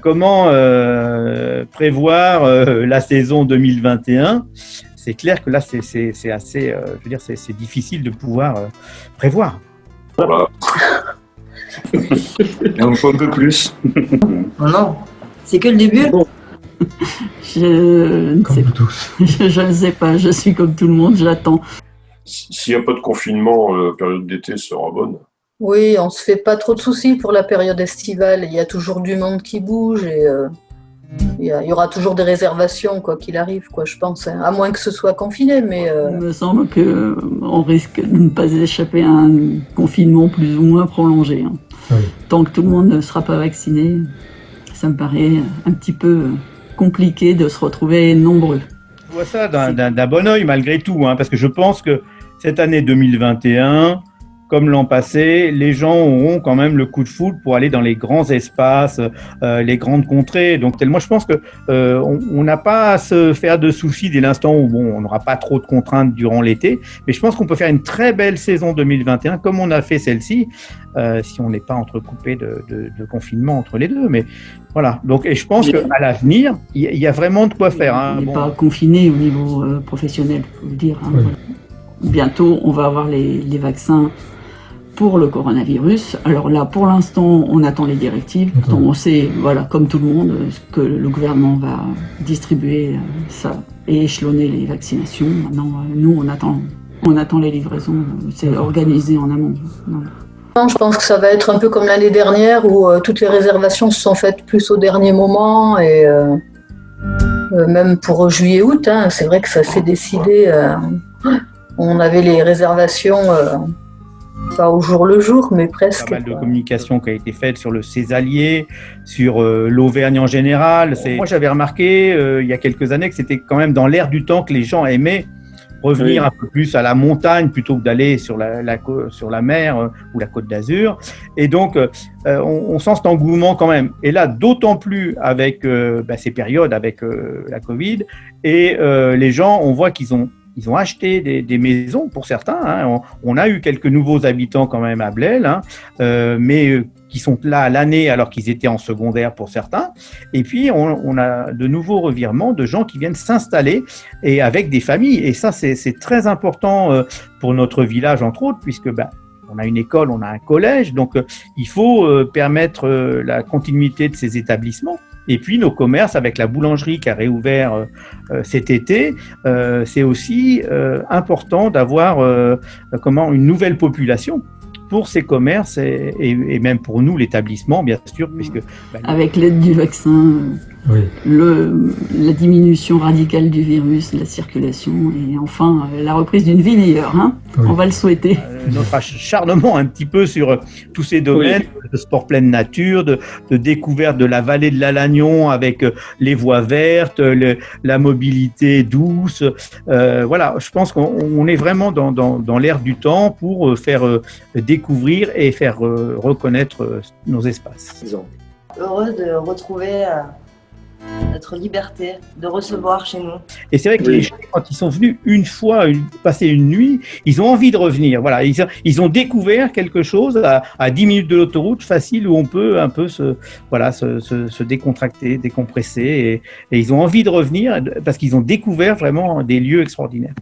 Comment prévoir la saison 2021? C'est clair que là, c'est assez, je veux dire, c'est difficile de pouvoir prévoir. Voilà. Il en faut un peu plus. Non, c'est que le début. Je ne sais pas. Je ne sais pas, je suis comme tout le monde, j'attends. S'il n'y a pas de confinement, la période d'été sera bonne. Oui, on se fait pas trop de soucis pour la période estivale. Il y a toujours du monde qui bouge et il y aura toujours des réservations, quoi qu'il arrive, quoi, je pense. Hein. À moins que ce soit confiné, mais... Il me semble qu'on risque de ne pas échapper à un confinement plus ou moins prolongé. Hein. Oui. Tant que tout le monde ne sera pas vacciné, ça me paraît un petit peu compliqué de se retrouver nombreux. Je vois ça d'un bon œil malgré tout, hein, parce que je pense que cette année 2021... comme l'an passé, les gens auront quand même le coup de foudre pour aller dans les grands espaces, les grandes contrées. Donc, tellement, je pense que on n'a pas à se faire de soucis dès l'instant où on n'aura pas trop de contraintes durant l'été. Mais je pense qu'on peut faire une très belle saison 2021, comme on a fait celle-ci, si on n'est pas entrecoupé de confinement entre les deux. Mais voilà. Donc, et je pense qu'à l'avenir, il y a vraiment de quoi faire. Hein. On n'est pas confiné au niveau professionnel, il faut le dire. Hein, oui. Voilà. Bientôt, on va avoir les vaccins pour le coronavirus. Alors là, pour l'instant, on attend les directives. Pourtant, on sait, voilà, comme tout le monde, que le gouvernement va distribuer ça et échelonner les vaccinations. Maintenant, nous, on attend les livraisons. C'est organisé en amont. Non. Je pense que ça va être un peu comme l'année dernière où toutes les réservations se sont faites plus au dernier moment et même pour juillet-août, hein, c'est vrai que ça s'est décidé. On avait les réservations. Pas au jour le jour, mais presque. Pas mal de communication qui a été faite sur le Césalier, sur l'Auvergne en général. Moi, j'avais remarqué il y a quelques années que c'était quand même dans l'air du temps que les gens aimaient revenir un peu plus à la montagne plutôt que d'aller sur la mer ou la Côte d'Azur. Et donc, on sent cet engouement quand même. Et là, d'autant plus avec ces périodes, avec la Covid, et les gens, on voit qu'ils ont acheté des maisons pour certains. Hein. On a eu quelques nouveaux habitants quand même à Blel, hein, mais qui sont là à l'année alors qu'ils étaient en secondaire pour certains. Et puis, on a de nouveaux revirements de gens qui viennent s'installer et avec des familles. Et ça, c'est très important pour notre village, entre autres, puisque on a une école, on a un collège. Donc, il faut permettre la continuité de ces établissements. Et puis, nos commerces, avec la boulangerie qui a réouvert cet été, c'est aussi important d'avoir une nouvelle population pour ces commerces et même pour nous, l'établissement, bien sûr. Puisque, avec l'aide du vaccin, oui. La diminution radicale du virus, la circulation et enfin la reprise d'une vie meilleure. Hein, oui. On va le souhaiter. Notre acharnement un petit peu sur tous ces domaines, oui. De sport pleine nature, de découverte de la vallée de l'Alagnon avec les voies vertes, la mobilité douce. Voilà, je pense qu'on est vraiment dans l'air du temps pour faire découvrir et faire reconnaître nos espaces. Heureux de retrouver notre liberté, de recevoir chez nous. Et c'est vrai que les gens, quand ils sont venus une fois, passer une nuit, ils ont envie de revenir. Voilà, ils ont découvert quelque chose à 10 minutes de l'autoroute, facile, où on peut un peu se décontracter, décompresser. Et ils ont envie de revenir parce qu'ils ont découvert vraiment des lieux extraordinaires.